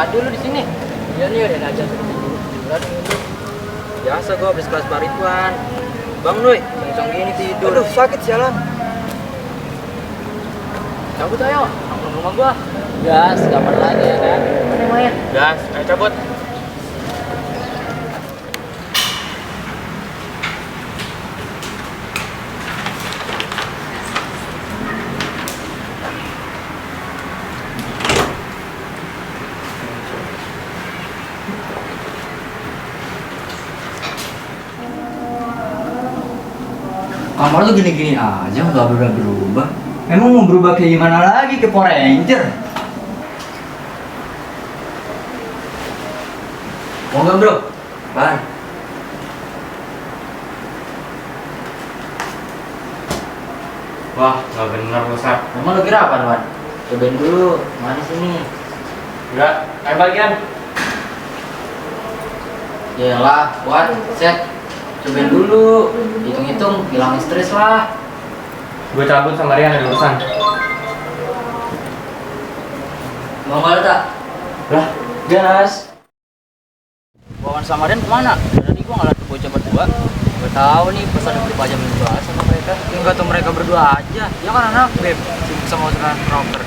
tadi lu di sini. Iya nih udah aja tiduran. Biasa gua habis kelas barituan. Bang Nuy, kencang gini tidur. Aduh, sakit sialan. Cabut ayo, nongkrong rumah gua. Gas, kapan lagi ya kan? Mana main? Gas, ayo cabut. Kamar lu gini-gini aja, nggak berubah. Emang mau berubah kayak gimana lagi ke Power Ranger? Mau nggak bro? Ban. Wah, nggak bener rusak. Emang lu kira apa, Wan? Cobain dulu, mana sini? Enggak, ayo bagian. Yalah, Wan, set. Cobain dulu, hitung-hitung, hilangin stres lah. Gue cabut sama Rian ada urusan. Mau nggak tak? Lah, gas. Wawan sama Rian kemana? Tadi gua ngeliat bocah berdua. Gua tahu nih pas ada grup aja berdua sama mereka. Enggak tuh mereka berdua aja. Ya kan anak beb, sibuk sama usaha rocker.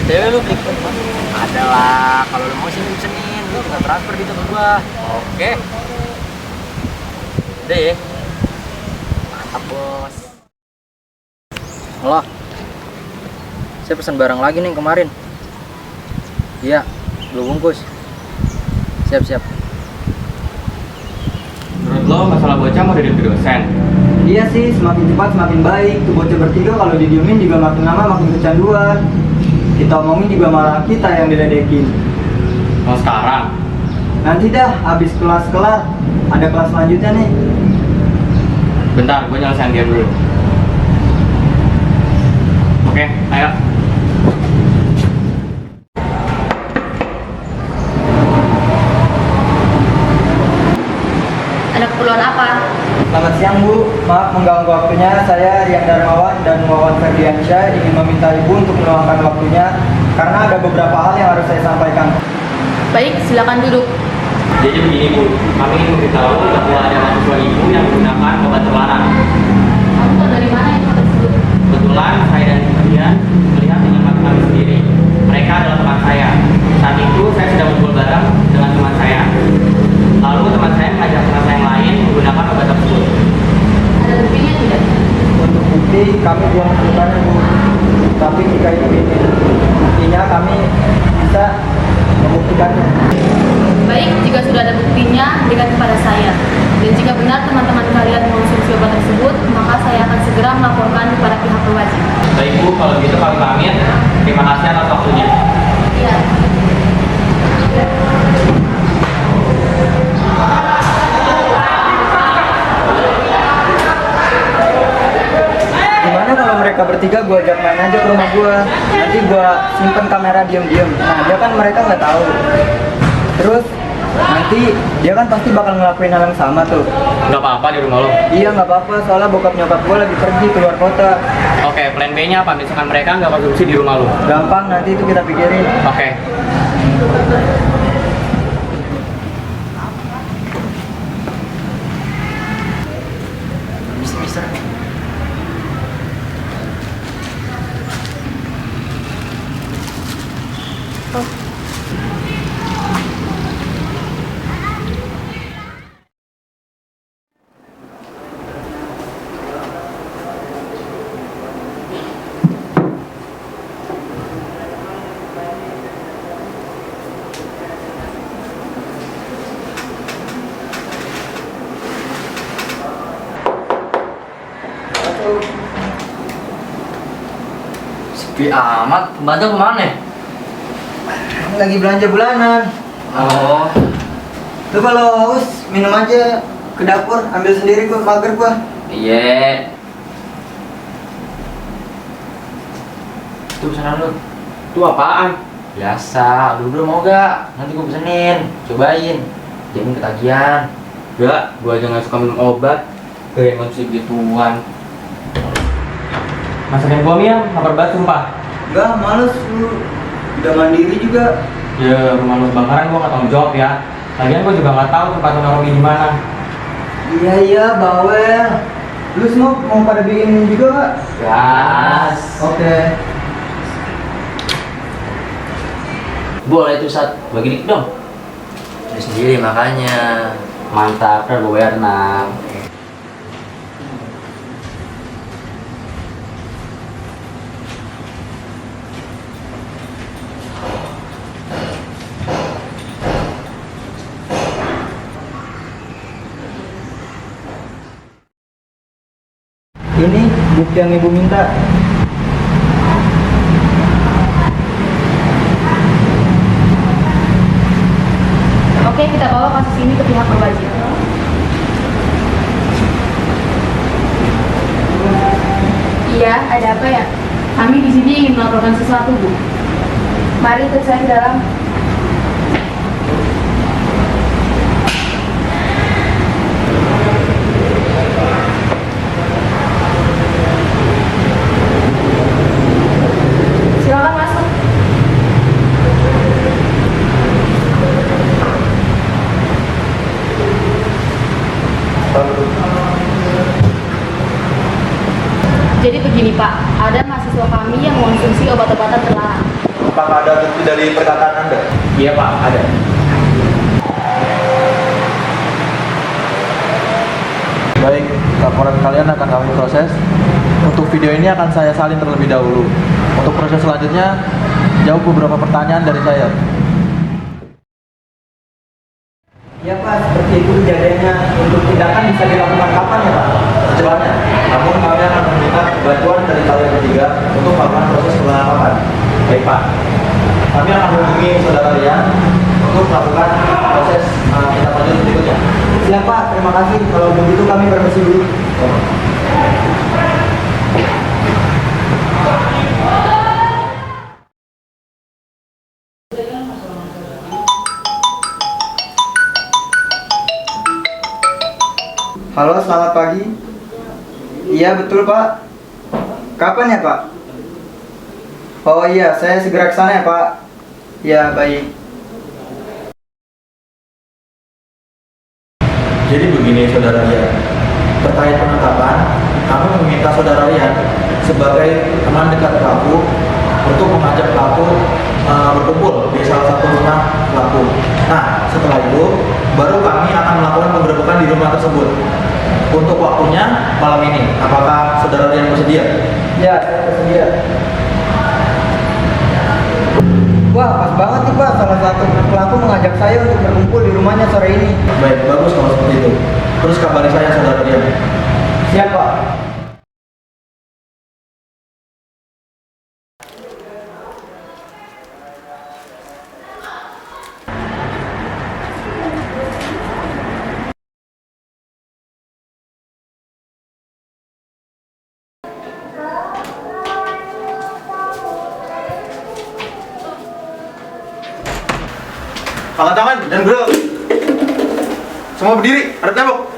BTW lu klik ada lah. Kalau lu mau sini pesenin, lu tinggal transfer gitu ke gua. Oke. Udah ya. Mantap bos. Halo. Saya pesan barang lagi nih kemarin. Iya, 2 bungkus. Siap. Menurut lo masalah bocah mau jadi dosen? Iya sih, semakin cepat semakin baik. Tuh bocah bertiga kalau didiemin juga makin lama makin kecanduan. Kita omongin juga malah kita yang diledekin. Mau sekarang? Nanti dah, habis kelas kelar, ada kelas selanjutnya nih. Bentar, gue nyelesain dia dulu. Oke, ayo. Ada keperluan apa? Selamat siang Bu, maaf mengganggu waktunya. Saya Rian Darmawan dan Wawan Ferdiansyah ingin meminta Ibu untuk meluangkan waktunya karena ada beberapa hal yang harus saya sampaikan. Baik, silakan duduk. Jadi begini Bu, kami ingin memberitahu bahwa ada mahasiswa ibu yang menggunakan obat terlarang. Kamu tahu dari mana info tersebut? Kebetulan saya dan Rian melihat dengan mata kami sendiri. Mereka adalah teman saya. Saat itu saya sedang mengumpul bareng dengan teman saya. Lalu teman saya mengajak teman saya yang lain menggunakan obat tersebut. Ada buktinya tidak? Untuk bukti kami belum menemukannya Bu, tapi jika itu buktinya kami bisa membuktikannya. Baik, jika sudah ada buktinya, berikan kepada saya. Dan jika benar teman-teman kalian mengonsumsi obat tersebut, maka saya akan segera melaporkan kepada pihak berwajib. Baik Bu, kalau gitu kami pamit. Terima kasih atas waktunya. Iya. Gimana kalau mereka bertiga gua ajak main aja ke rumah gua? Nanti gua simpen kamera diam-diam. Nah, dia kan mereka nggak tahu. Terus nanti dia kan pasti bakal ngelakuin hal yang sama tuh. Nggak apa-apa di rumah lo? Iya nggak apa-apa, soalnya bokap nyokap gua lagi pergi keluar kota. Oke, plan B-nya apa? Misalkan mereka nggak konsumsi di rumah lo? Gampang, nanti itu kita pikirin. Oke. Mister. Sepi amat, pembantu kemana? Lagi belanja bulanan. Oh, Lu kalau haus minum aja ke dapur, ambil sendiri gua, mager gua. iya. Itu pesanan lu. Itu apaan? Biasa, lu mau gak? Nanti gua pesenin, cobain. Jamin ketagihan. Enggak, gua aja nggak suka minum obat. Kayak konsumsi gituan. Masakin gua mie, lapar banget sumpah. Enggak, males lu. Udah mandiri juga. Ya rumah lu kebakaran gue nggak tanggung jawab ya. Lagian gue juga nggak tahu tempat rumah Robi di mana. Iya bawel. Lu semua mau pada bikin juga gak? Gas. Oke. Boleh tuh Sat, bagi dikit dong. Lu sendiri makanya. Mantap, ntar gue bayar 6. Ini bukti yang ibu minta. Oke, kita bawa kasus ini ke pihak berwajib. Iya, ada apa ya? Kami di sini ingin melaporkan sesuatu, Bu. Mari ikut saya ke dalam. Silakan masuk. Jadi begini Pak, ada mahasiswa kami yang mengonsumsi obat-obatan terlarang. Apakah ada bukti dari perkataan Anda? Iya Pak, ada. Baik, laporan kalian akan kami proses. Untuk video ini akan saya salin terlebih dahulu. Untuk proses selanjutnya, jawab beberapa pertanyaan dari saya. Ya Pak, seperti itu kejadiannya. Untuk tindakan bisa dilakukan kapan ya Pak? Secepatnya, namun kami akan meminta bantuan dari kalian bertiga untuk melakukan proses penangkapan. Baik Pak, kami akan menghubungi saudara kalian untuk melakukan proses tindak lanjut berikutnya. Siap Pak, terima kasih. Kalau begitu kami permisi dulu. Halo, selamat pagi. Iya betul Pak. Kapan ya Pak? Oh iya, saya segera ke sana ya Pak. Ya baik. Jadi begini saudara Rian, terkait penangkapan, kami meminta saudara Rian sebagai teman dekat pelaku untuk mengajak pelaku berkumpul di salah satu rumah pelaku. Nah, setelah itu baru kami akan melakukan penggerebekan di rumah tersebut. Untuk waktunya malam ini, apakah saudara Rian bersedia? Ya, saya bersedia. Wah, pas banget nih Pak. Salah satu pelaku mengajak saya untuk berkumpul di rumahnya sore ini. Baik, bagus kalau seperti itu. Terus kabari saya saudara Rian. Siap Pak. Angkat tangan dan gerak. Semua berdiri, ada tembok.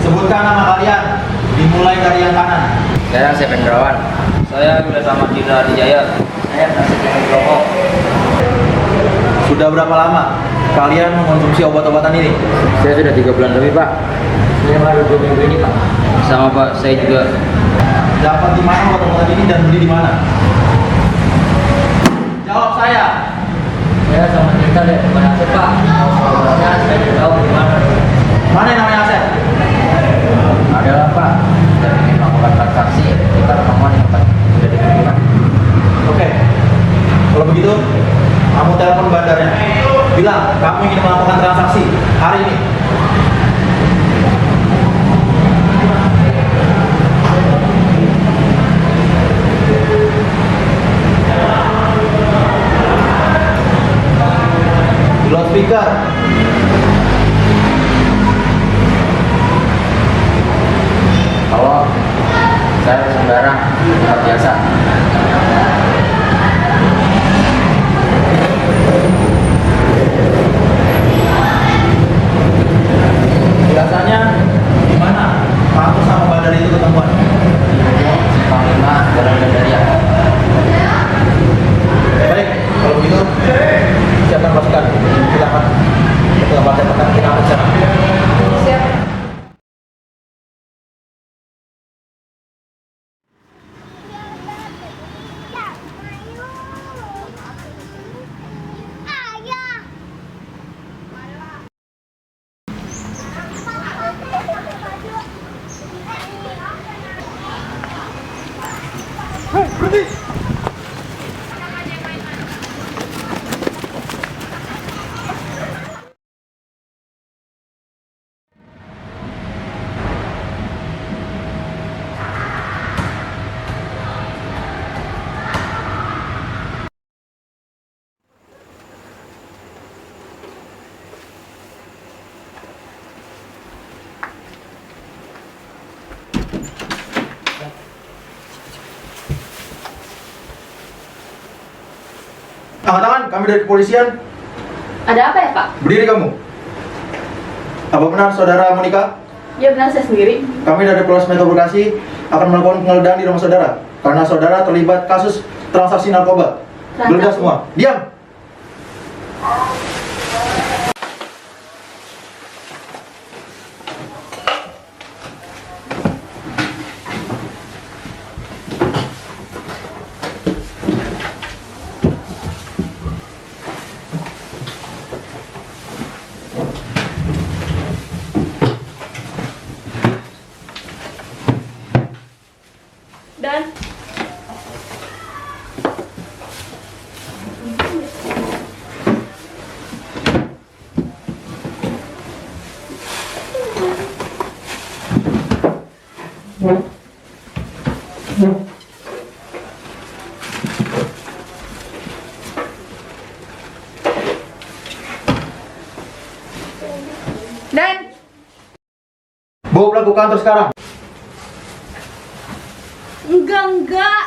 Sebutkan nama kalian, dimulai dari yang kanan. Saya Asep Hendrawan. Saya Gula Sama Citra Dijaya. Saya Nasib Nugroho. Sudah berapa lama kalian mengkonsumsi obat-obatan ini? Saya sudah 3 bulan lebih Pak. Saya baru 2 minggu ini Pak. Sama Pak, saya juga. Dapat di mana obat-obatan ini dan beli di mana? Jawab saya. Saya sama cerita deh, bukan Asep Pak. Soalnya saya tidak tahu di mana. Mana yang namanya Asep? Adalah Pak. Saya ingin melakukan transaksi. Kita ketemuan yang Pak sudah ditentukan. Oke. Kalau begitu, kamu telepon bandarnya. Bilang kamu ingin melakukan transaksi hari ini. loudspeaker. Halo, saya saudara tempat biasa. Biasanya di mana kamu sama Badar itu ketemuan? Simpang 5 Jalan Gandaria. Baik, kalau begitu siapkan pasukan. Silakan ke tempat saya tekan kita akan sana. Siap. Angkat tangan, kami dari kepolisian. Ada apa ya, Pak? Berdiri kamu. Apa benar saudara Monica? Ya benar, saya sendiri. Kami dari Polres Metro Bekasi akan melakukan penggeledahan di rumah saudara karena saudara terlibat kasus transaksi narkoba. Geledah semua. Diam. Dan Bawa pelaku kantor sekarang. enggak.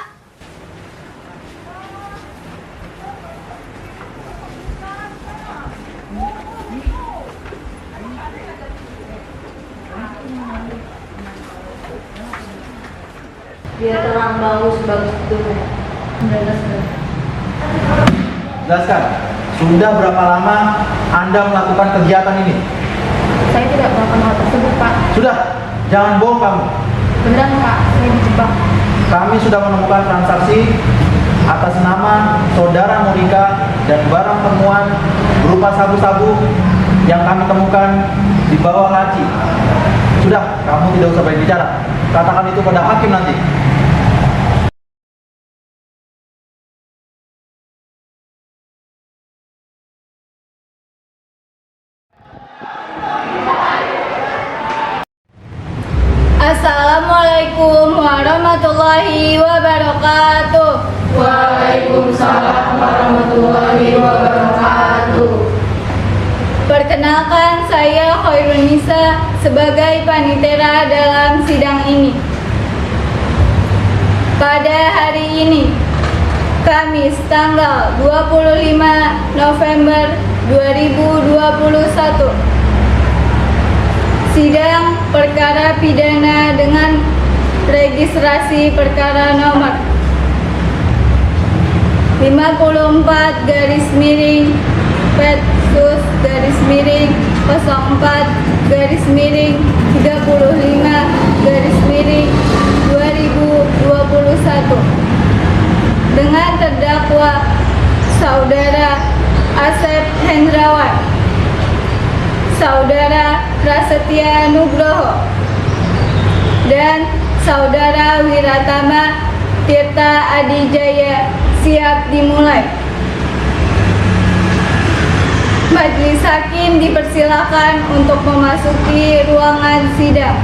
Biar terang bagus itu. Jelaskan, sudah berapa lama Anda melakukan kegiatan ini? Saya tidak melakukan hal tersebut, Pak. Sudah, jangan bohong kamu. Beneran, Pak, saya dijebak. Kami sudah menemukan transaksi atas nama saudara Monica dan barang temuan berupa sabu-sabu yang kami temukan di bawah laci. Sudah, kamu tidak usah banyak bicara. Katakan itu pada hakim nanti. Assalamualaikum warahmatullahi wabarakatuh. Waalaikumsalam warahmatullahi wabarakatuh. Perkenalkan, saya Khairun Nisa sebagai panitera dalam sidang ini. Pada hari ini, Kamis tanggal 25 November 2021, sidang perkara pidana dengan registrasi perkara nomor 54 garis miring Petsus garis miring 04 garis miring 35 garis miring 2021 dengan terdakwa Saudara Asep Hendrawan, Saudara Prasetya Nugroho, dan Saudara Wiratama Tirta Adijaya siap dimulai. Majelis Hakim dipersilakan untuk memasuki ruangan sidang.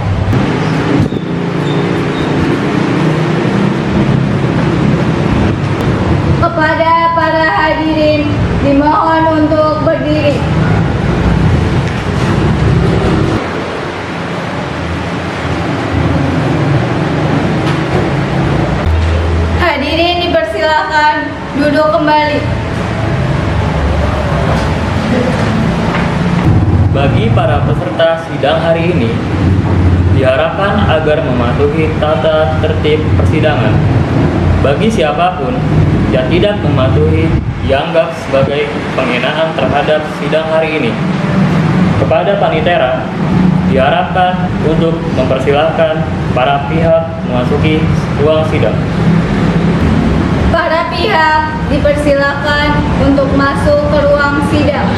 Kepada para hadirin dimohon untuk berdiri. Bagi para peserta sidang hari ini, diharapkan agar mematuhi tata tertib persidangan. Bagi siapapun yang tidak mematuhi, dianggap sebagai penghinaan terhadap sidang hari ini. Kepada panitera, diharapkan untuk mempersilahkan para pihak memasuki ruang sidang. Para pihak dipersilakan untuk masuk ke ruang sidang.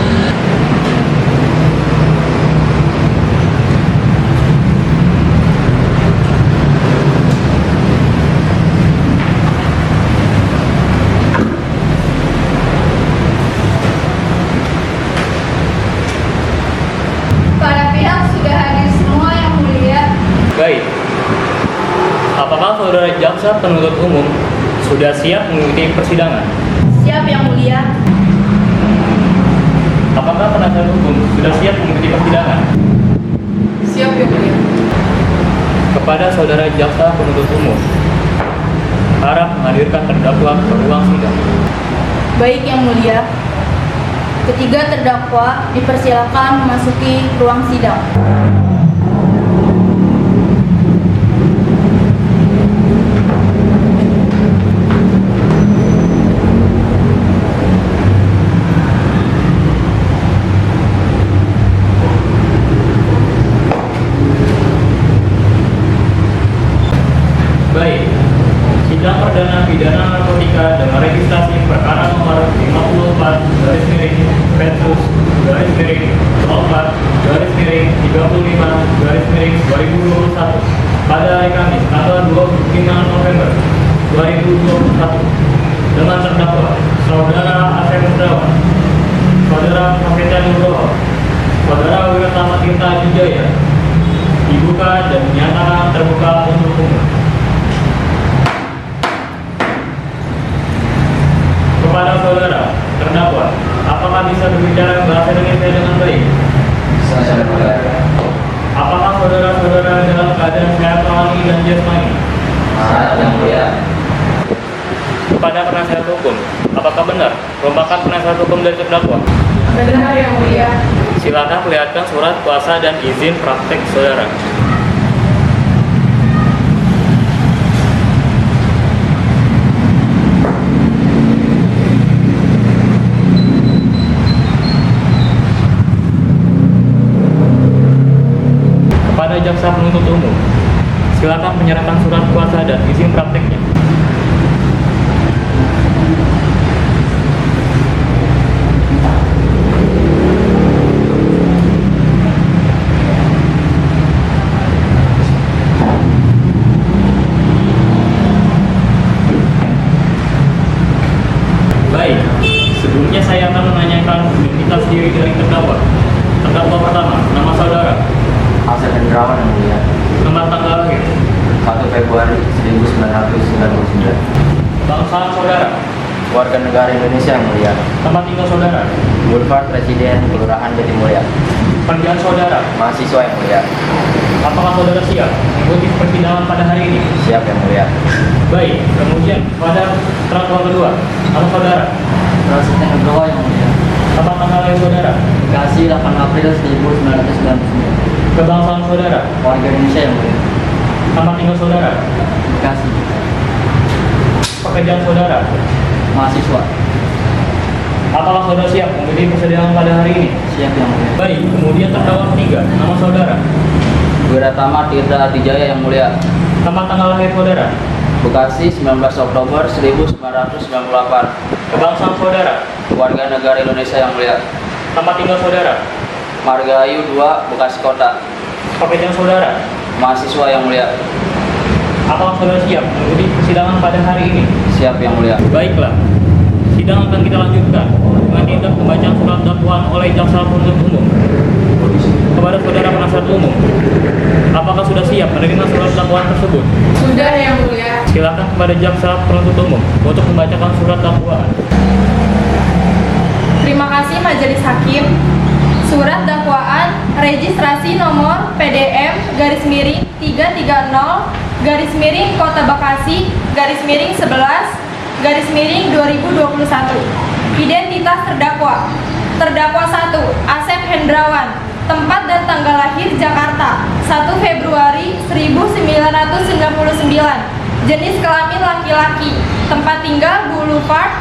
Para pihak sudah hadir semua yang mulia. Baik, apakah saudara jaksa penuntut umum sudah siap mengikuti persidangan? Siap Yang Mulia. Apakah penasihat hukum sudah siap mengikuti persidangan? Siap Yang Mulia. Kepada saudara jaksa penuntut umum, harap menghadirkan terdakwa ke ruang sidang. Baik Yang Mulia. Ketiga terdakwa dipersilakan memasuki ruang sidang. Baik, sidang perdana pidana narkotika dengan registrasi perkara nomor 54/4/4/35/2021 pada hari Kamis tanggal 25 November 2021 dengan terdakwa Saudara Asep Hendrawan, Saudara Prasetya Nugroho, Saudara Wiratama Tirta Wijaya dibuka dan dinyatakan terbuka untuk umum. Kepada saudara terdakwa, apakah bisa berbicara bahasa Indonesia dengan baik? Saya Mulia. Apakah saudara-saudara dalam keadaan sehat rohani dan jasmani? Saya Yang Mulia. Kepada penasihat hukum, apakah benar merupakan penasihat hukum dari terdakwa? Benar Yang Mulia. Silakan perlihatkan surat kuasa dan izin praktek saudara. Kepada jaksa penuntut umum, silakan menyerahkan surat kuasa dan izin prakteknya. Baik, sebelumnya saya akan menanyakan identitas diri dari terdakwa. Terdakwa pertama, nama saudara, Asep Hendrawan Yang Mulia. tempat tanggal lahir, 1 Februari 1999. kebangsaan saudara, Warga negara Indonesia Yang Mulia. tempat tinggal saudara, Boulevard Presiden, Kelurahan Jatimulya. kerjaan saudara. Mahasiswa Yang Mulia. Apakah saudara siap mengikuti persidangan pada hari ini? Siap Yang Mulia. Baik, kemudian pada terdakwa kedua, nama saudara, Prasetya Nugroho Yang Mulia. tempat tanggal lahir saudara, Bekasi 8 April 1999. kebangsaan saudara, Warga Indonesia Yang Mulia. tempat tinggal saudara, Bekasi. pekerjaan saudara. Mahasiswa. Apakah saudara siap mengikuti persidangan pada hari ini? Siap Yang Mulia. Baik, kemudian terdakwa ketiga, nama saudara, Wiratama Tirta Wijaya Yang Mulia. tempat tanggal lahir saudara, Bekasi 19 Oktober 1998. kebangsaan saudara, Warga negara Indonesia Yang Mulia. tempat tinggal saudara, Margahayu 2, Bekasi Kota. pekerjaan saudara. Mahasiswa Yang Mulia. Apakah saudara siap mengikuti persidangan pada hari ini? Siap Yang Mulia. Baiklah, sidang akan kita lanjutkan dengan tindak pembacaan surat dakwaan oleh jaksa penuntut umum. Kepada saudara penasihat umum, apakah sudah siap menerima surat dakwaan tersebut? Sudah Yang Mulia. Silakan kepada jaksa penuntut umum untuk membacakan surat dakwaan. Terima kasih Majelis Hakim. Surat dakwaan registrasi nomor PDM /330 Kota Bekasi /11 2021. Identitas terdakwa. Terdakwa 1, Asep Hendrawan. Tempat dan tanggal lahir Jakarta 1 Februari 1999. Jenis kelamin laki-laki. Tempat tinggal Boulevard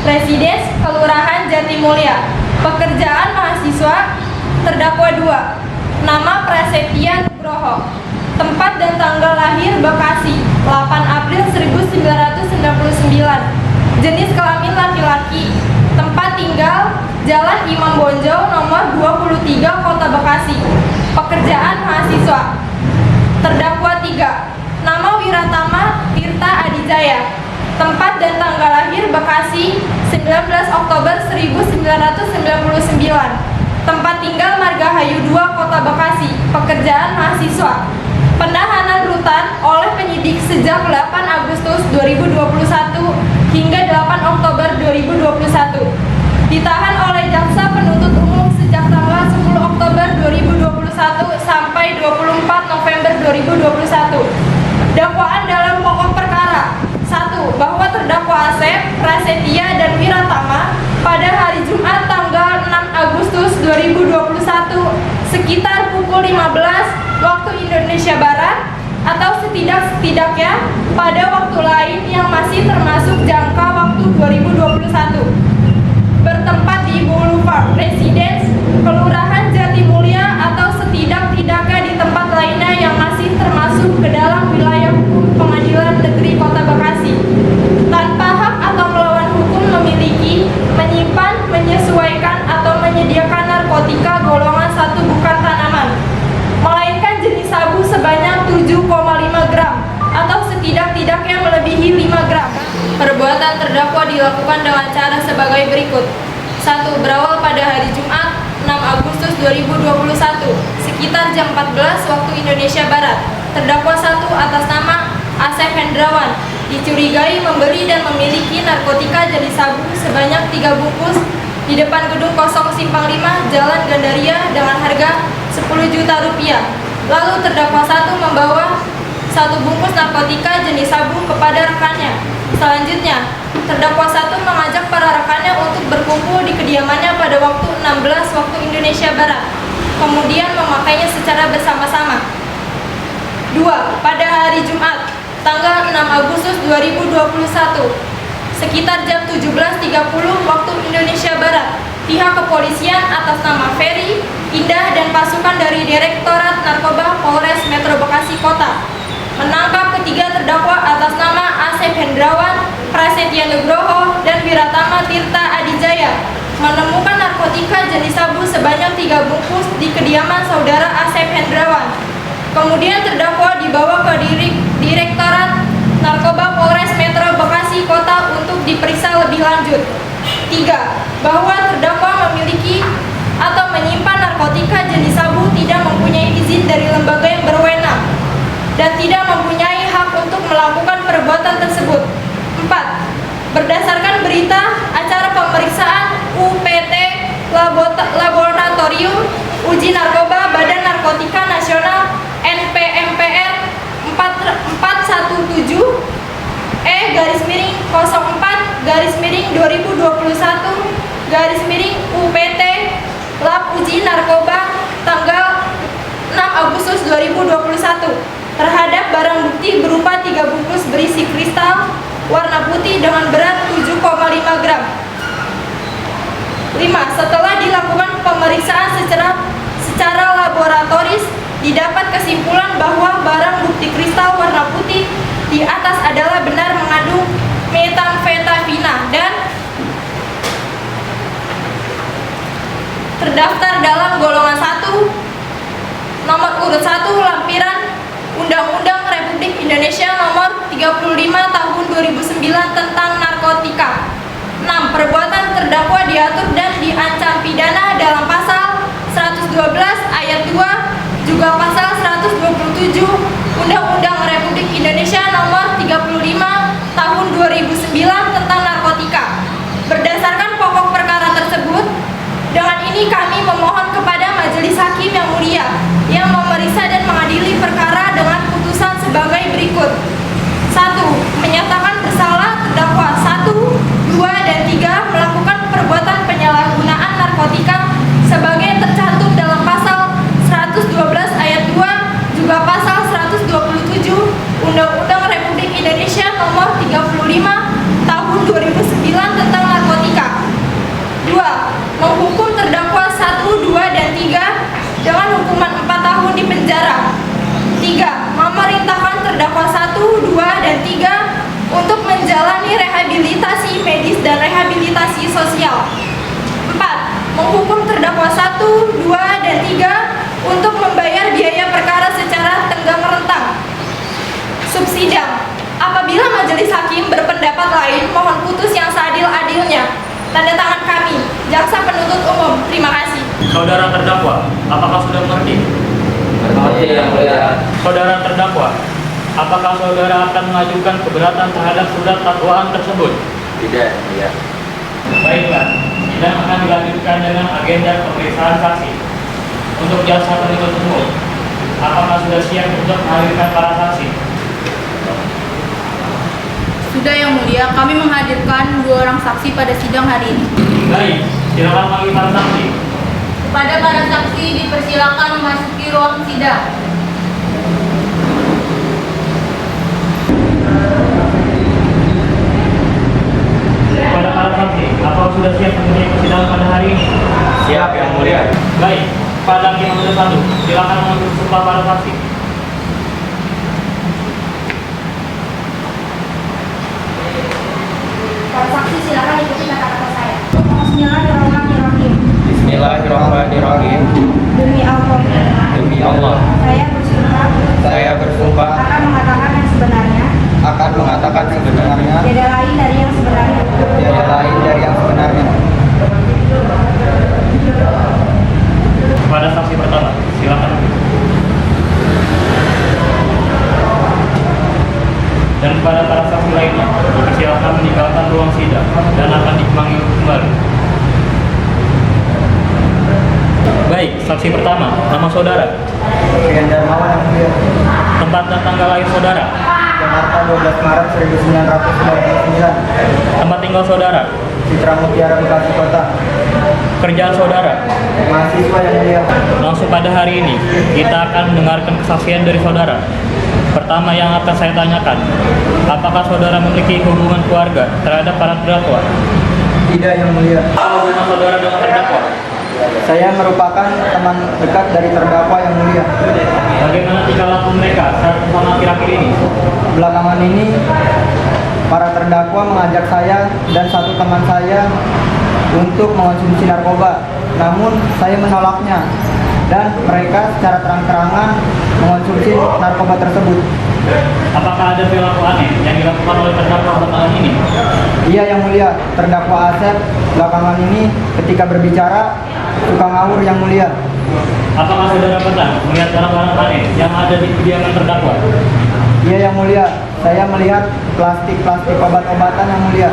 Residence, Kelurahan Jatimulya. Pekerjaan mahasiswa. Terdakwa 2. Nama Prasetya Nugroho. Tempat dan tanggal lahir Bekasi 8 April 1999. Jenis kelamin laki-laki. Tempat tinggal Jalan Imam Bonjol nomor 23 Kota Bekasi. Pekerjaan mahasiswa. Terdakwa 3. Nama Wiratama Tirta Adijaya. Tempat dan tanggal lahir Bekasi 19 Oktober 1999. Tempat tinggal Margahayu 2 Kota Bekasi. Pekerjaan mahasiswa. Penahanan rutan oleh penyidik sejak 8 Agustus 2021 hingga 8 Oktober 2021. Ditahan oleh jaksa penuntut umum sejak tanggal 10 Oktober 2021 sampai 24 November 2021. Dakwaan dalam pokok perkara. 1. Bahwa terdakwa Asep, Prasetya, dan Wiratama pada hari Jumat tanggal 6 Agustus 2021 sekitar pukul 15 waktu Indonesia Barat atau setidak-setidaknya pada waktu lain yang masih termasuk jangka waktu 2021 bertempat di Boulevard Residence, Kelurahan Jatimulya atau setidak-tidaknya di tempat lainnya yang masih termasuk ke dalam wilayah hukum Pengadilan Negeri Kota Bekasi tanpa hak atau melawan hukum memiliki, menyimpan, menyesuaikan atau menyediakan narkotika golongan 1 bukan tanaman, melainkan jenis sabu sebanyak 7,5 gram atau setidak-tidaknya melebihi 5 gram. Perbuatan terdakwa dilakukan dengan cara sebagai berikut. 1. Berawal pada hari Jumat 6 Agustus 2021 sekitar jam 14 waktu Indonesia Barat. Terdakwa 1 atas nama Asep Hendrawan dicurigai membeli dan memiliki narkotika jenis sabu sebanyak 3 bungkus di depan gedung kosong Simpang 5 Jalan Gandaria dengan harga 10 juta rupiah. Lalu terdakwa 1 membawa 1 bungkus narkotika jenis sabu kepada rekannya. Selanjutnya, terdakwa 1 mengajak para rekannya untuk berkumpul di kediamannya pada waktu 16 waktu Indonesia Barat, kemudian memakainya secara bersama-sama. 2. Pada hari Jumat, tanggal 6 Agustus 2021, sekitar jam 17.30 waktu Indonesia Barat, pihak kepolisian atas nama Ferry, Indah, dan pasukan dari Direktorat Narkoba Polres Metro Bekasi Kota menangkap ketiga terdakwa atas nama Asep Hendrawan, Prasetya Nugroho, dan Wiratama Tirta Adijaya menemukan narkotika jenis sabu sebanyak 3 bungkus di kediaman saudara Asep Hendrawan. Kemudian terdakwa dibawa ke Direktorat Narkoba Polres Metro Bekasi Kota untuk diperiksa lebih lanjut. 3. Bahwa terdakwa memiliki atau menyimpan narkotika jenis sabu tidak mempunyai izin dari lembaga yang berwenang dan tidak mempunyai hak untuk melakukan perbuatan tersebut. 4. Berdasarkan berita acara pemeriksaan UPT Laboratorium Uji Narkoba Badan Narkotika Nasional NPMPR 417 E/04/2021 UPT Lab Uji Narkoba tanggal 6 Agustus 2021 terhadap barang bukti berupa 3 bungkus berisi kristal warna putih dengan berat 7,5 gram. 5. Setelah dilakukan pemeriksaan secara laboratoris, didapat kesimpulan bahwa barang bukti kristal warna putih di atas adalah benar mengandung metamfetamina dan terdaftar dalam golongan 1 nomor urut 1 lampiran Undang-Undang Republik Indonesia nomor 35 tahun 2009 tentang narkotika. 6. Perbuatan terdakwa diatur dan diancam pidana dalam pasal 112 ayat 2 juga pasal 127 Undang-Undang Republik Indonesia nomor 35 tahun 2009 tentang narkotika. Berdasarkan pokok perkara tersebut, dengan ini kami memohon kepada Majelis Hakim yang mulia yang memeriksa dan mengadili perkara dengan putusan sebagai berikut. 1. Menyatakan bersalah terdakwa 1, 2, dan 3 melakukan perbuatan penyalahgunaan narkotika sebagai tercantum dalam pasal dan 3 dengan hukuman 4 tahun di penjara. 3. Memerintahkan terdakwa 1, 2, dan 3 untuk menjalani rehabilitasi medis dan rehabilitasi sosial. 4. Menghukum terdakwa 1, 2, dan 3 untuk membayar biaya perkara secara tenggang rentang. Subsidang. Apabila majelis hakim berpendapat lain, mohon putus yang seadil-adilnya. Tanda tangan kami, Jaksa Penuntut Umum. Terima kasih. Saudara terdakwa, apakah sudah mengerti? Mengerti yang mulia. Saudara terdakwa, apakah saudara akan mengajukan keberatan terhadap surat dakwaan tersebut? Tidak, ya. Baiklah, sidang akan dilanjutkan dengan agenda pemeriksaan saksi. Untuk jaksa penuntut umum, apakah sudah siap untuk menghadirkan para saksi? Sudah Yang Mulia, kami menghadirkan 2 orang saksi pada sidang hari ini. Baik, silakan panggil para saksi. Kepada para saksi dipersilakan memasuki ruang sidang. Kepada para saksi, apakah sudah siap untuk persidangan pada hari ini? Siap Yang Mulia. Baik, pada hakim nomor 1, silakan mengambil sumpah para saksi. Para saksi silakan ikuti kata-kata saya. Bismillahirrahmanirrahim. Bismillahirrahmanirrahim. Demi Allah, Demi Allah, saya bersumpah saya bersumpah akan mengatakan yang sebenarnya, tiada lain dari yang sebenarnya. Pada saksi pertama, silakan. Dan pada para saksi lainnya, silakan meninggalkan ruang sidang dan akan dipanggil kembali. Baik, saksi pertama, nama saudara, Rian Darmawan yang mulia. tempat dan tanggal lahir saudara, Jakarta 12 Maret 1999. tempat tinggal saudara, Citra Mutiara, Bekasi Kota. kerjaan saudara. Mahasiswa yang mulia. Langsung pada hari ini, kita akan mendengarkan kesaksian dari saudara. Pertama yang akan saya tanyakan, apakah saudara memiliki hubungan keluarga terhadap para terdakwa? Tidak yang mulia. Apa hubungan saudara dengan terdakwa? Saya merupakan teman dekat dari terdakwa yang mulia. Bagaimana tingkah laku mereka saat bersama akhir-akhir ini? Belakangan ini, para terdakwa mengajak saya dan satu teman saya untuk mengonsumsi narkoba. Namun saya menolaknya dan mereka secara terang-terangan mengonsumsi narkoba tersebut. Apakah ada perilaku aneh yang dilakukan oleh terdakwa belakangan ini? Iya yang mulia, terdakwa Asep belakangan ini ketika berbicara suka ngawur yang mulia. Apakah saudara pernah melihat barang-barang aneh yang ada di kediaman terdakwa? Iya yang mulia, saya melihat plastik-plastik obat-obatan yang mulia.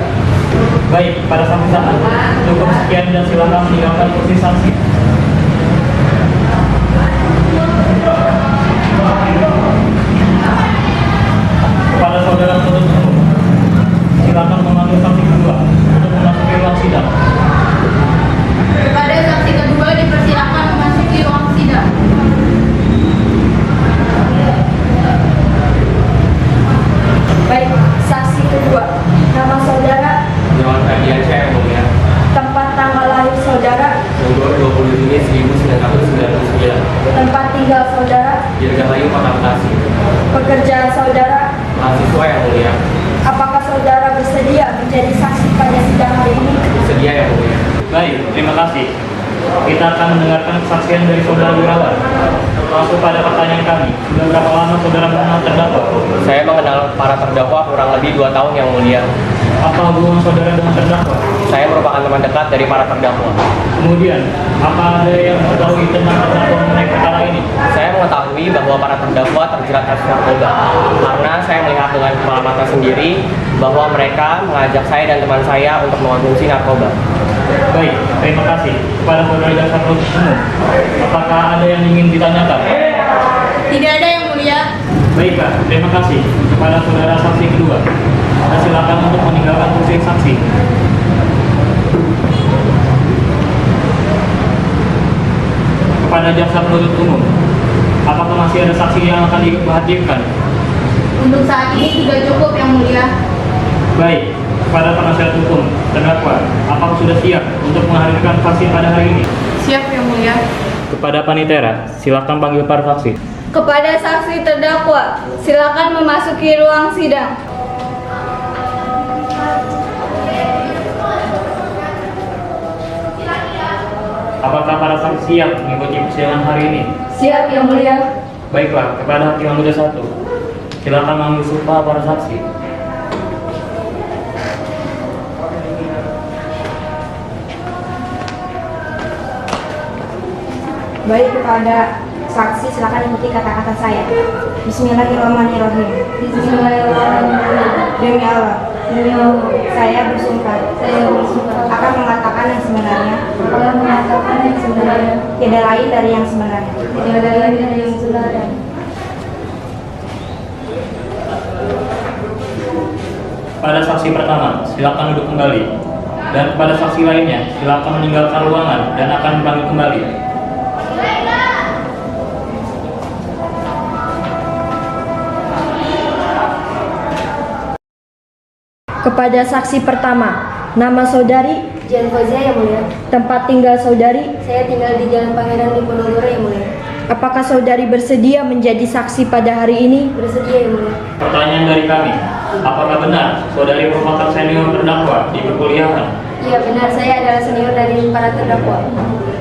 Baik, pada saksi saat cukup sekian dan silakan meninggalkan kursi saksi. Kepada saudara penuntut umum, silakan memanggil saksi kedua untuk memasuki ruang sidang. Kepada saksi kedua dipersilakan memasuki ruang sidang. Baik, saksi kedua. Nama saudara, Jalan Radiansyah yang mulia. tempat tanggal lahir saudara, Tanggal 20 Juni 1999. tempat tinggal saudara, Dirgahayu Kota Bekasi. pekerjaan saudara. Mahasiswa yang mulia. Apakah saudara bersedia menjadi saksi pada sidang hari ini? Sedia yang mulia. Baik, terima kasih. Kita akan mendengarkan kesaksian dari saudara Wirawan. Langsung pada pertanyaan kami, sudah berapa lama saudara mengenal terdakwa? Saya mengenal para terdakwa kurang lebih 2 tahun yang mulia. Apa hubungan saudara dengan terdakwa? Saya merupakan teman dekat dari para terdakwa. Kemudian, apa ada yang mengetahui tentang terdakwa mengenai perkara ini? Saya mengetahui bahwa para terdakwa terjerat kasus narkoba karena saya melihat dengan kepala mata sendiri bahwa mereka mengajak saya dan teman saya untuk mengonsumsi narkoba. Baik, terima kasih. Kepada saudara jaksa penuntut umum, apakah ada yang ingin ditanyakan? Tidak ada Yang Mulia. Baiklah, terima kasih. Kepada saudara saksi kedua, kita silakan untuk meninggalkan kursi saksi. Kepada jaksa penuntut umum, apakah masih ada saksi yang akan dihadirkan? Untuk saat ini sudah cukup Yang Mulia. Baik, kepada penasihat hukum terdakwa, apakah sudah siap untuk menghadirkan saksi pada hari ini? Siap Yang Mulia. Kepada Panitera, silakan panggil para saksi. Kepada saksi terdakwa, silakan memasuki ruang sidang. Apakah para saksi siap mengikuti persidangan hari ini? Siap, Yang Mulia. Baiklah, kepada Hakim Anggota 1, silakan mengambil sumpah para saksi. Baik, kepada saksi silakan ikuti kata-kata saya. Bismillahirrahmanirrahim. Bismillahirrahmanirrahim. Demi Allah, Demi Allah, saya bersumpah akan mengatakan yang sebenarnya, akan mengatakan yang sebenarnya, tidak lain dari yang sebenarnya. tidak ada lain dari yang sebenarnya. Pada saksi pertama, silakan duduk kembali. Dan kepada saksi lainnya, silakan meninggalkan ruangan dan akan dipanggil kembali. Kepada saksi pertama, nama saudari Jan Fazia, Yang Mulia. tempat tinggal saudari, Saya tinggal di Jalan Pangeran Diponegoro, Yang Mulia. apakah saudari bersedia menjadi saksi pada hari ini? Bersedia, Yang Mulia. Pertanyaan dari kami, apakah benar saudari merupakan senior terdakwa di perkuliahan? Iya benar, saya adalah senior dari para terdakwa.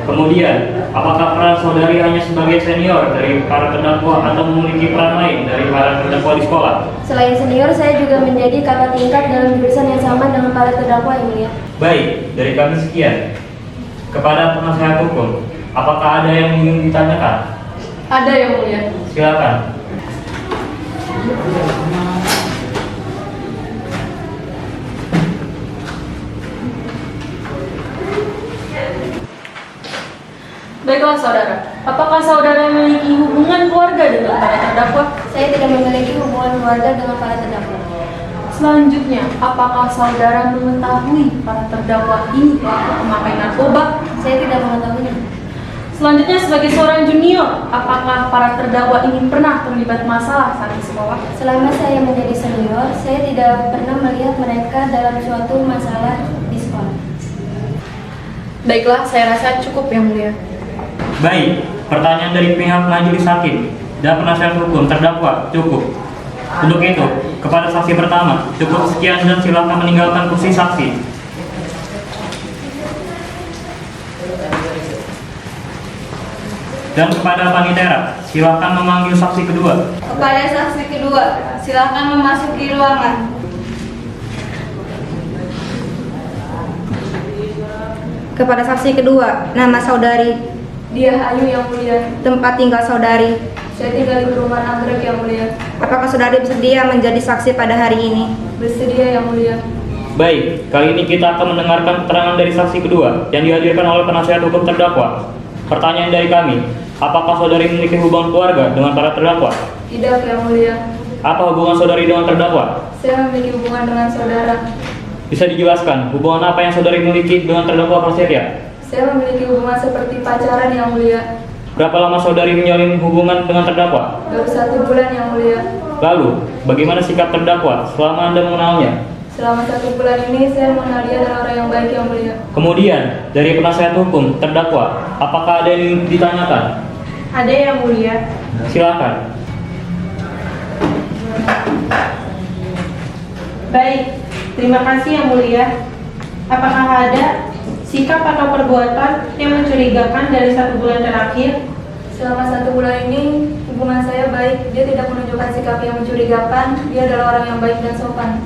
Kemudian, apakah peran saudari hanya sebagai senior dari para terdakwa atau memiliki peran lain dari para terdakwa di sekolah? Selain senior, saya juga menjadi kakak tingkat dalam jurusan yang sama dengan para terdakwa, Yang Mulia. Baik, dari kami sekian. Kepada penasehat hukum, apakah ada yang ingin ditanyakan? Ada, Yang Mulia. Silakan. Baiklah saudara, apakah saudara memiliki hubungan keluarga dengan para terdakwa? Saya tidak memiliki hubungan keluarga dengan para terdakwa. Selanjutnya, apakah saudara mengetahui para terdakwa ini pelaku pemakai narkoba? Saya tidak mengetahuinya. Selanjutnya, sebagai seorang junior, apakah para terdakwa ini pernah terlibat masalah saat di sekolah? Selama saya menjadi senior, saya tidak pernah melihat mereka dalam suatu masalah di sekolah. Baiklah, saya rasa cukup, Yang Mulia. Baik, pertanyaan dari pihak majelis hakim dan penasihat hukum terdakwa cukup. Untuk itu, kepada saksi pertama, cukup sekian dan silakan meninggalkan kursi saksi. Dan kepada Panitera, silakan memanggil saksi kedua. Kepada saksi kedua, silakan memasuki ruangan. Kepada saksi kedua, nama saudari, Dia Ayu, Yang Mulia. tempat tinggal saudari, Saya tinggal di perumahan Anggrek, Yang Mulia. apakah saudari bersedia menjadi saksi pada hari ini? Bersedia, Yang Mulia. Baik, kali ini kita akan mendengarkan keterangan dari saksi kedua yang dihadirkan oleh penasihat hukum terdakwa. Pertanyaan dari kami, apakah saudari memiliki hubungan keluarga dengan para terdakwa? Tidak, Yang Mulia. Apa hubungan saudari dengan terdakwa? Saya memiliki hubungan dengan saudara. Bisa dijelaskan hubungan apa yang saudari miliki dengan terdakwa Prasetya? Saya memiliki hubungan seperti pacaran, Yang Mulia. Berapa lama saudari menjalin hubungan dengan terdakwa? Baru 1 bulan, Yang Mulia. Lalu, bagaimana sikap terdakwa selama Anda mengenalnya? Selama 1 bulan ini, saya mengenal dia adalah orang yang baik, Yang Mulia. Kemudian, dari penasihat hukum terdakwa, apakah ada yang ditanyakan? Ada, Yang Mulia. Silakan. Baik, terima kasih Yang Mulia. Apakah ada sikap atau perbuatan yang mencurigakan dari 1 bulan terakhir? Selama 1 bulan ini, hubungan saya baik. Dia tidak menunjukkan sikap yang mencurigakan. Dia adalah orang yang baik dan sopan.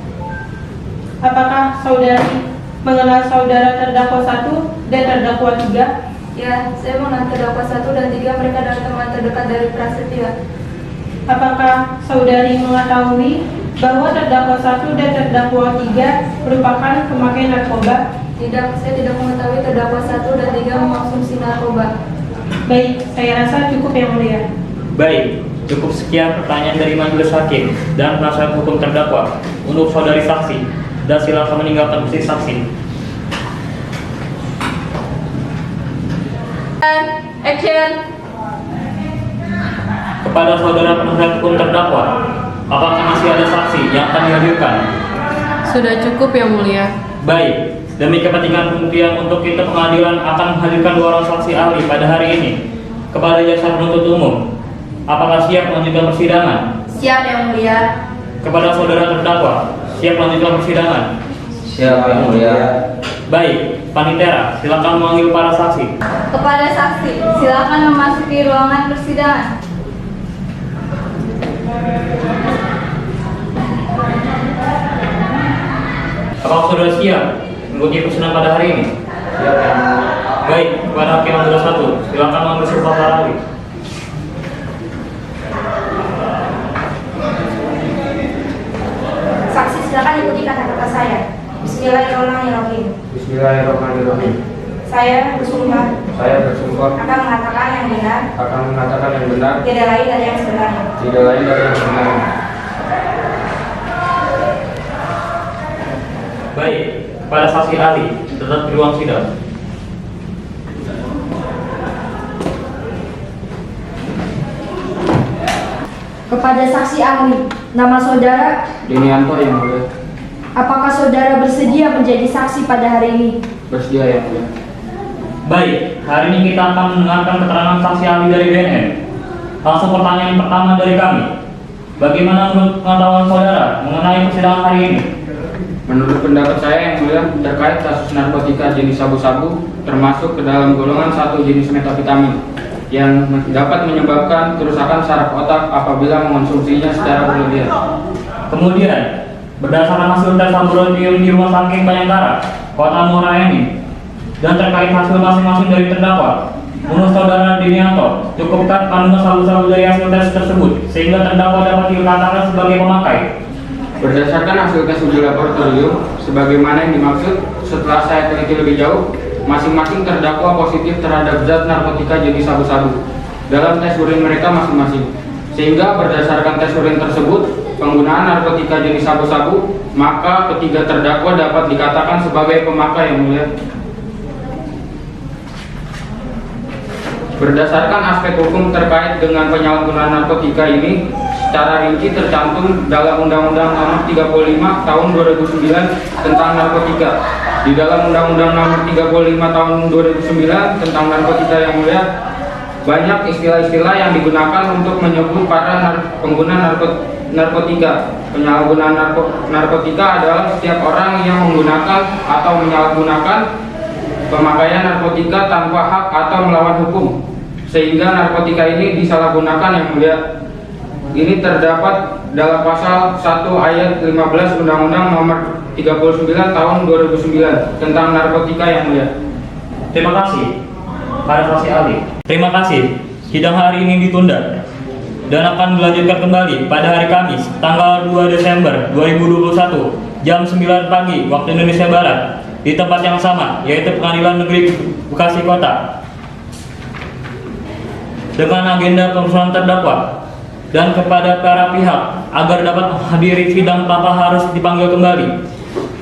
Apakah saudari mengenal saudara terdakwa 1 dan terdakwa 3? Ya, saya mengenal terdakwa 1 dan 3. Mereka adalah teman terdekat dari Prasetya. Apakah saudari mengetahui bahwa terdakwa 1 dan terdakwa 3 merupakan pemakai narkoba? Tidak, saya tidak mengetahui terdakwa 1 dan 3 mengkonsumsi narkoba. Baik, saya rasa cukup Yang Mulia. Baik, cukup sekian pertanyaan dari majelis hakim dan penasihat hukum terdakwa untuk saudari saksi, dan silakan meninggalkan kursi saksi. Action. Kepada saudara penasihat hukum terdakwa, apakah masih ada saksi yang akan dihadirkan? Sudah cukup Yang Mulia. Baik, demi kepentingan pembuktian untuk itu pengadilan akan menghadirkan 2 orang saksi ahli pada hari ini. Kepada jaksa penuntut umum, apakah siap melanjutkan persidangan? Siap Yang Mulia. Kepada saudara terdakwa, siap melanjutkan persidangan? Siap Yang Mulia. Baik, Panitera, silakan memanggil para saksi. Kepada saksi, silakan memasuki ruangan persidangan. Apakah saudara siap mengikuti persidangan pada hari ini? Siap Yang Mulia. Baik, kepada hakim anggota 1, silakan mengambil sumpah para ahli. Saksi silakan ikuti kata-kata saya. Bismillahirrahmanirrahim. Bismillahirrahmanirrahim. Saya bersumpah Saya bersumpah akan mengatakan yang benar, akan mengatakan yang benar, tidak lain dari yang sebenarnya. tidak lain dari yang sebenarnya. Baik, kepada saksi ahli, tetap di ruang sidang. Kepada saksi ahli, nama saudara, Dinianto Yang Mulia. apakah saudara bersedia menjadi saksi pada hari ini? Bersedia Yang Mulia. Baik, hari ini kita akan mendengarkan keterangan saksi ahli dari BNN. Langsung pertanyaan pertama dari kami. Bagaimana menurut pengetahuan saudara mengenai persidangan hari ini? Menurut pendapat saya Yang Mulia, terkait kasus narkotika jenis sabu-sabu termasuk ke dalam golongan 1 jenis metavitamin yang dapat menyebabkan kerusakan saraf otak apabila mengonsumsinya secara berlebihan. Kemudian, berdasarkan hasil tes laboratorium di Rumah Sakit Bayangkara, Kota Muara Enim, dan terkait hasil masing-masing dari terdakwa, menurut saudara Dinianto, cukupkah kandungan sabu-sabu dari hasil tes tersebut sehingga terdakwa dapat dikatakan sebagai pemakai? Berdasarkan hasil tes uji laboratorium, sebagaimana yang dimaksud, setelah saya teliti lebih jauh, masing-masing terdakwa positif terhadap zat narkotika jenis sabu-sabu dalam tes urin mereka masing-masing. Sehingga berdasarkan tes urin tersebut, penggunaan narkotika jenis sabu-sabu, maka ketiga terdakwa dapat dikatakan sebagai pemakai Yang Mulia. Berdasarkan aspek hukum terkait dengan penyalahgunaan narkotika ini, secara rinci tercantum dalam Undang-Undang Nomor 35 Tahun 2009 tentang narkotika. Di dalam Undang-Undang Nomor 35 Tahun 2009 tentang narkotika Yang Mulia, banyak istilah-istilah yang digunakan untuk menyebut para pengguna narkotika. Penyalahgunaan narkotika adalah setiap orang yang menggunakan atau menyalahgunakan pemakaian narkotika tanpa hak atau melawan hukum, sehingga narkotika ini disalahgunakan Yang Mulia. Ini terdapat dalam pasal 1 ayat 15 Undang-Undang Nomor 39 Tahun 2009 tentang narkotika Yang Mulia. Terima kasih pada saksi ahli. Terima kasih. Sidang hari ini ditunda dan akan dilanjutkan kembali pada hari Kamis, tanggal 2 Desember 2021, jam 9 pagi waktu Indonesia Barat, di tempat yang sama, yaitu Pengadilan Negeri Bekasi Kota, dengan agenda pemeriksaan terdakwa. Dan kepada para pihak agar dapat menghadiri sidang tanpa harus dipanggil kembali.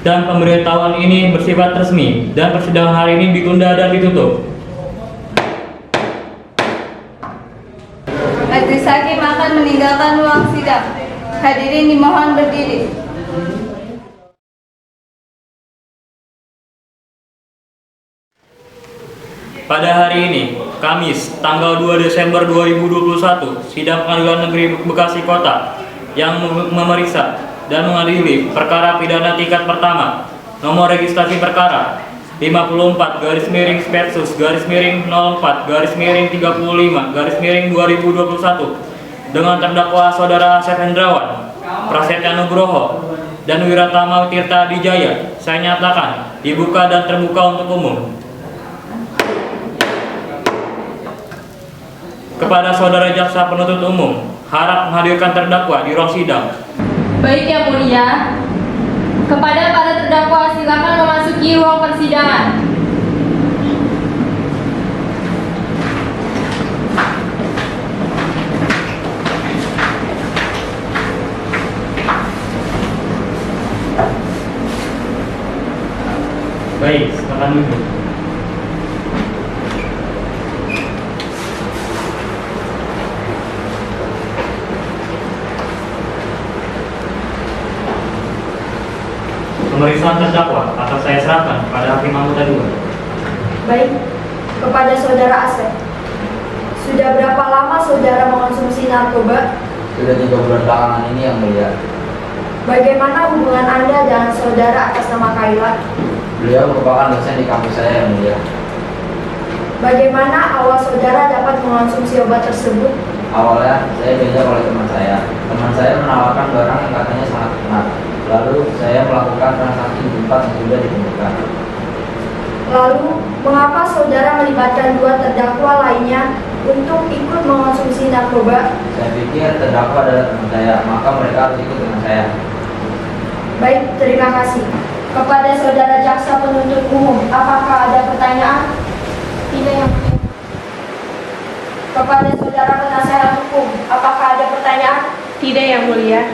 Dan pemberitahuan ini bersifat resmi dan persidangan hari ini ditunda dan ditutup. Majelis Hakim akan meninggalkan ruang sidang. Hadirin dimohon berdiri. Pada hari ini, Kamis, tanggal 2 Desember 2021, sidang Pengadilan Negeri Bekasi Kota yang memeriksa dan mengadili perkara pidana tingkat pertama, nomor registrasi perkara 54-04-04-35-2021 dengan terdakwa saudara Asep Hendrawan, Prasetya Nugroho, dan Wiratama Tirta Dijaya, saya nyatakan dibuka dan terbuka untuk umum. Kepada saudara jaksa penuntut umum, harap menghadirkan terdakwa di ruang sidang. Baik Yang Mulia, kepada para terdakwa silakan memasuki ruang persidangan. Baik, silakan duduk. Pemeriksaan terdakwa akan saya serahkan pada hakim anggota 2. Baik, kepada saudara Asep, sudah Sudah berapa lama saudara mengonsumsi narkoba? Sudah 3 bulan belakangan ini yang mulia. Bagaimana hubungan Anda dengan saudara atas nama Kaila? Beliau merupakan dosen di kampus saya yang mulia. Bagaimana awal saudara dapat mengonsumsi obat tersebut? Awalnya saya diajak oleh teman saya. Teman saya menawarkan barang yang katanya sangat enak. Lalu saya melakukan transaksi di tempat yang sudah ditentukan. Lalu, mengapa saudara melibatkan 2 terdakwa lainnya untuk ikut mengonsumsi narkoba? Saya pikir terdakwa adalah teman saya, maka mereka harus ikut dengan saya. Baik, terima kasih. Kepada saudara jaksa penuntut umum, apakah ada pertanyaan? Tidak yang mulia. Kepada saudara penasehat hukum, apakah ada pertanyaan? Tidak yang mulia.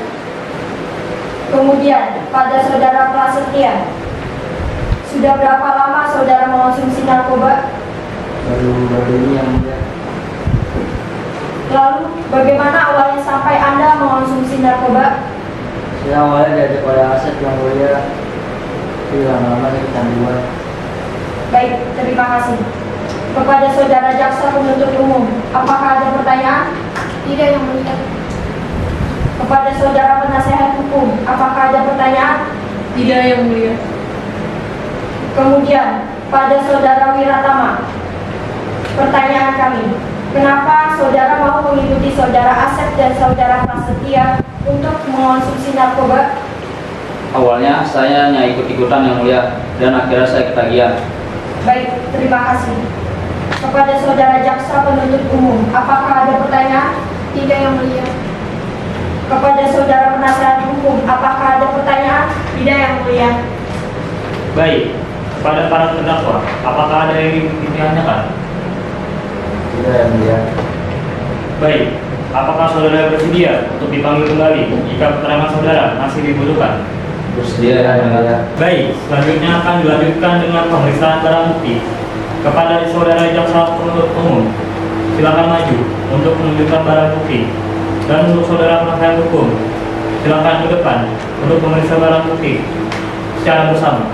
Kemudian, pada saudara Prasetya, sudah berapa lama saudara mengonsumsi narkoba? Baru ini yang mulia. Lalu, bagaimana awalnya sampai Anda mengonsumsi narkoba? Saya awalnya diajak oleh Asep yang mulia. Tapi lama-lama saya kecanduan. Baik, terima kasih. Kepada saudara jaksa penuntut umum, apakah ada pertanyaan? Tidak yang mulia. Kepada saudara penasehat hukum, apakah ada pertanyaan? Tidak yang mulia. Kemudian, pada saudara Wiratama, pertanyaan kami, kenapa saudara mau mengikuti saudara Asep dan saudara Prasetya untuk mengonsumsi narkoba? Awalnya saya hanya ikut-ikutan yang mulia, dan akhirnya saya ketagihan. Baik, terima kasih. Kepada saudara jaksa penuntut umum, apakah ada pertanyaan? Tidak yang mulia. Kepada saudara penasehat hukum, apakah ada pertanyaan? Tidak yang mulia. Baik, kepada para terdakwa, apakah ada yang ingin ditanyakan? Tidak yang mulia. Baik, apakah saudara bersedia untuk dipanggil kembali jika keterangan saudara masih dibutuhkan? Bersedia yang mulia. Baik, selanjutnya akan dilanjutkan dengan pemeriksaan barang bukti. Kepada saudara jaksa penuntut umum, silakan maju untuk menunjukkan barang bukti. Dan untuk saudara penasihat hukum, silakan ke depan untuk memeriksa barang bukti secara bersama.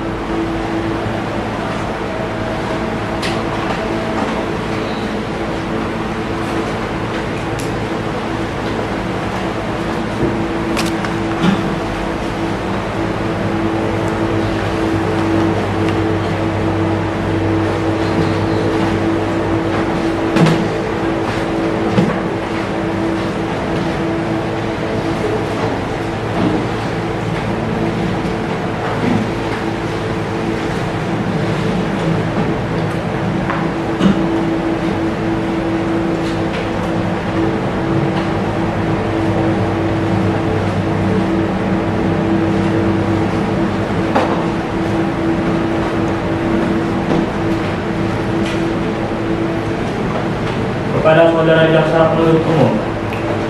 Kepada saudara jaksa penuntut umum,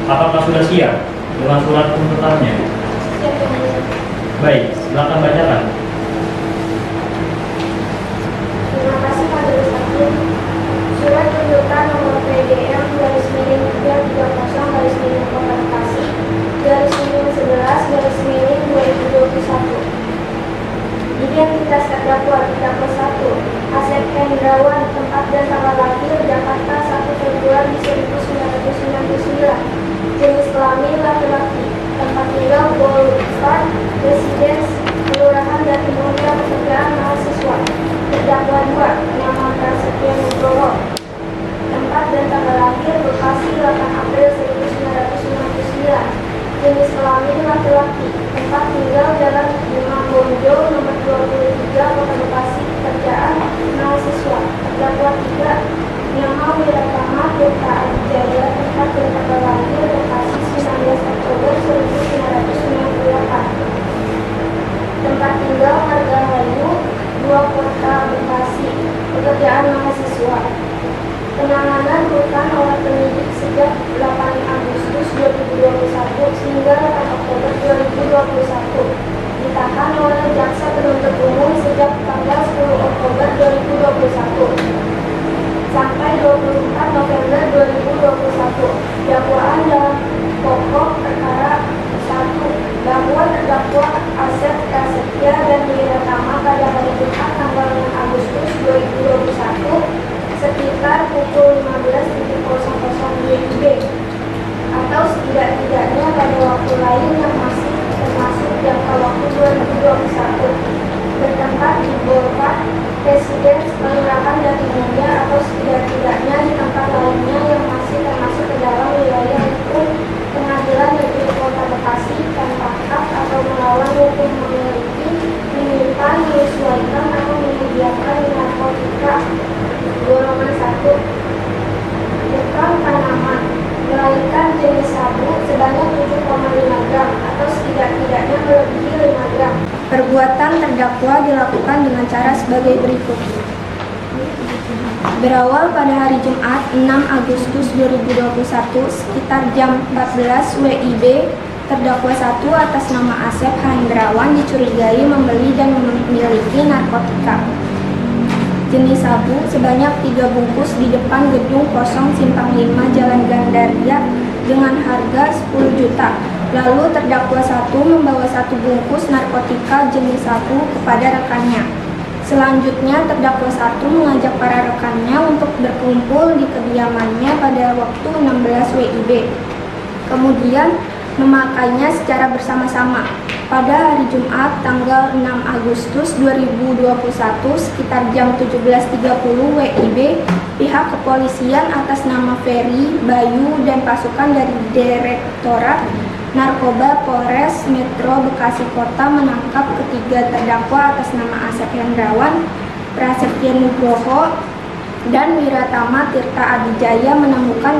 apakah sudah siap dengan surat tuntutannya? Siap yang mulia. Baik, silakan bacakan. Terima kasih Majelis Hakim. Surat tuntutan nomor PDM -11/2021. Identitas terdakwa terdakwa 1 Asep Hendrawan, tempat dan tanggal lahir Jakarta 1 Februari 1999, jenis kelamin laki-laki, tempat tinggal Boulevard Residence, Kelurahan Penuntutan terdakwa dilakukan dengan cara sebagai berikut. Berawal pada hari Jumat 6 Agustus 2021 sekitar jam 14 WIB, terdakwa 1 atas nama Asep Hendrawan dicurigai membeli dan memiliki narkotika jenis sabu sebanyak 3 bungkus di depan gedung kosong Simpang 5 Jalan Gandaria dengan harga 10 juta. Lalu terdakwa 1 membawa 1 bungkus narkotika jenis sabu kepada rekannya. Selanjutnya terdakwa 1 mengajak para rekannya untuk berkumpul di kediamannya pada waktu 16 WIB. Kemudian memakainya secara bersama-sama. Pada hari Jumat tanggal 6 Agustus 2021 sekitar jam 17.30 WIB, pihak kepolisian atas nama Ferry, Bayu, dan pasukan dari Direktorat Narkoba Polres Metro Bekasi Kota menangkap ketiga terdakwa atas nama Asep Hendrawan, Prasetya Nugroho, dan Wiratama Tirta Adijaya menemukan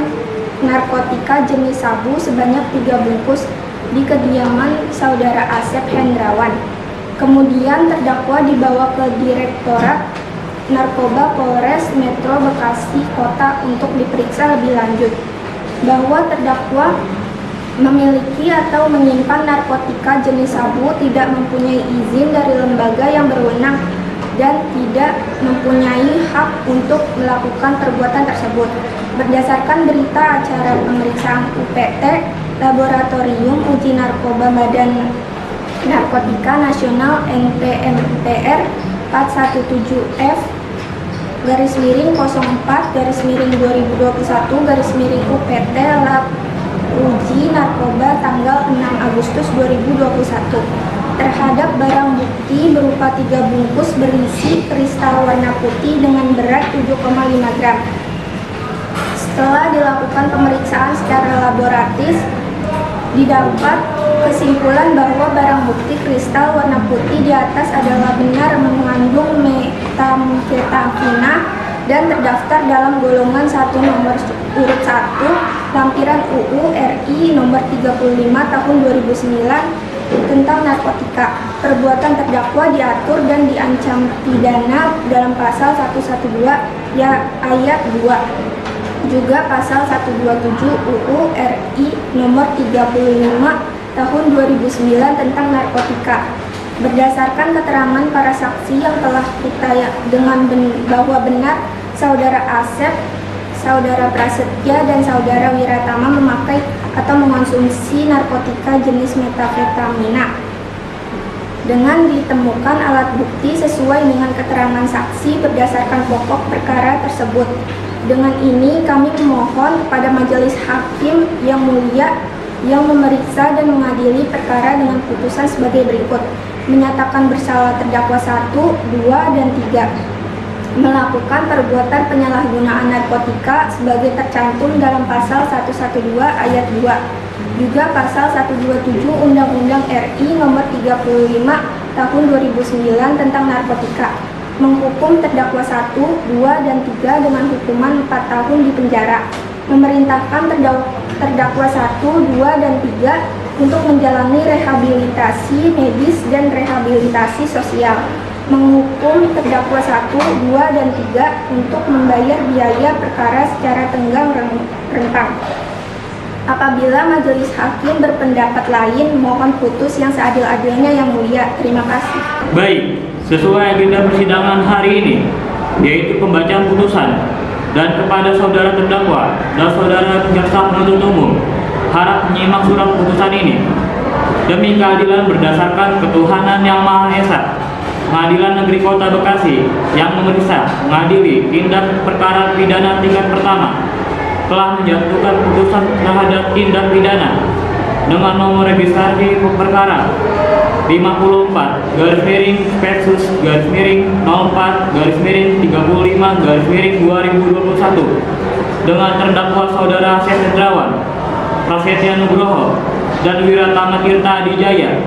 narkotika jenis sabu sebanyak 3 bungkus di kediaman saudara Asep Hendrawan. Kemudian terdakwa dibawa ke Direktorat Narkoba Polres Metro Bekasi Kota untuk diperiksa lebih lanjut. Bahwa terdakwa memiliki atau menyimpan narkotika jenis sabu tidak mempunyai izin dari lembaga yang berwenang dan tidak mempunyai hak untuk melakukan perbuatan tersebut. Berdasarkan berita acara pemeriksaan UPT, Laboratorium Uji Narkoba Badan Narkotika Nasional NPMPR 417F /04/2021 UPT Lab Uji Narkoba tanggal 6 Agustus 2021 terhadap barang bukti berupa 3 bungkus berisi kristal warna putih dengan berat 7,5 gram. Setelah dilakukan pemeriksaan secara laboratif, didapat kesimpulan bahwa barang bukti kristal warna putih di atas adalah benar mengandung metamfetamina dan terdaftar dalam golongan 1 nomor urut 1 lampiran UU RI nomor 35 tahun 2009 tentang narkotika. Perbuatan terdakwa diatur dan diancam pidana dalam pasal 112 ya ayat 2. Juga pasal 127 UU RI nomor 35 tahun 2009 tentang narkotika. Berdasarkan keterangan para saksi yang telah kita bahwa benar saudara Asep, saudara Prasetya, dan saudara Wiratama memakai atau mengonsumsi narkotika jenis metafetamina. Dengan ditemukan alat bukti sesuai dengan keterangan saksi berdasarkan pokok perkara tersebut. Dengan ini kami memohon kepada majelis hakim yang mulia yang memeriksa dan mengadili perkara dengan putusan sebagai berikut. Menyatakan bersalah terdakwa 1, 2, dan 3 melakukan perbuatan penyalahgunaan narkotika sebagai tercantum dalam pasal 112 ayat 2. Juga pasal 127 Undang-Undang RI nomor 35 tahun 2009 tentang narkotika. Menghukum terdakwa 1, 2, dan 3 dengan hukuman 4 tahun di penjara. Memerintahkan terdakwa 1, 2, dan 3 untuk menjalani rehabilitasi medis dan rehabilitasi sosial. Menghukum terdakwa 1, 2, dan 3 untuk membayar biaya perkara secara tenggang rentang. Apabila majelis hakim berpendapat lain, mohon putus yang seadil-adilnya yang mulia. Terima kasih. Baik, sesuai agenda persidangan hari ini, yaitu pembacaan putusan, dan kepada saudara terdakwa dan saudara jaksa penuntut umum, harap menyimak surat putusan ini. Demi keadilan berdasarkan ketuhanan yang Maha Esa, Pengadilan Negeri Kota Bekasi yang memeriksa, mengadili tindak perkara pidana tingkat pertama telah menjatuhkan putusan terhadap tindak pidana dengan nomor registrasi perkara 54/04/04/35/2021 dengan terdakwa saudara Asep Hendrawan, Prasetya Nugroho, dan Wiratama Tirta Adijaya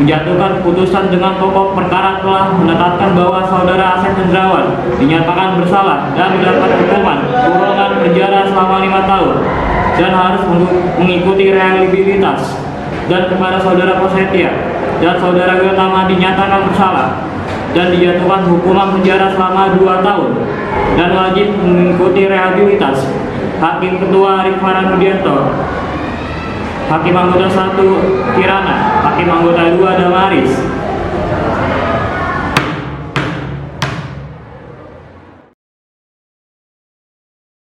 menjatuhkan putusan dengan pokok perkara telah menetapkan bahwa saudara Asep Hendrawan dinyatakan bersalah dan mendapat hukuman kurungan penjara selama 5 tahun dan harus mengikuti rehabilitas. Dan kepada saudara Prasetya dan saudara Wiratama dinyatakan bersalah dan dijatuhkan hukuman penjara selama 2 tahun dan wajib mengikuti rehabilitas. Hakim Ketua Rifara Nudianto, Hakim Anggota 1 Kirana, Hakim Anggota 2 Damaris,